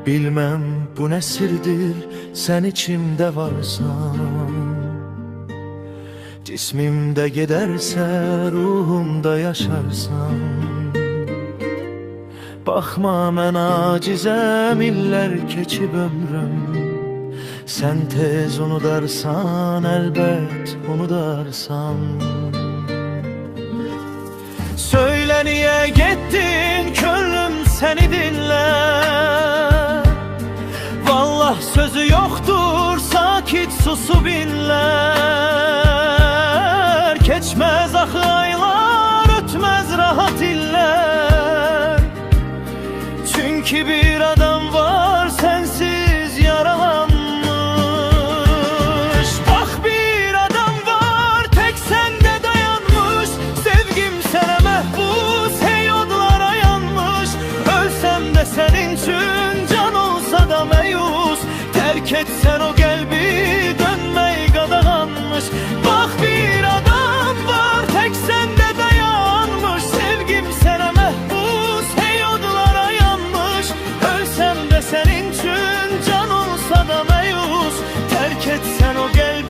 Bilmem bu ne sirdir, sen içimde varsan. Cismimde giderse ruhumda yaşarsan. Bakma mən acizəm, illər keçib ömrüm. Sen tez unudarsan, elbet unudarsan. Söyle niye gittin, könlüm seni dinler. Vallah sözü yoktur, sakit susu binler. Geçmez axı aylar, ötmez rahat iller. Çünkü bir adam var sensiz yaralanmış. Bak bir adam var tek sende dayanmış. Sevgim sana mehbus, hey odlara yanmış. Ölsem de senin için, can olsa da meyus. Terk etsen o kalbi, dönmeyi qadağanmış.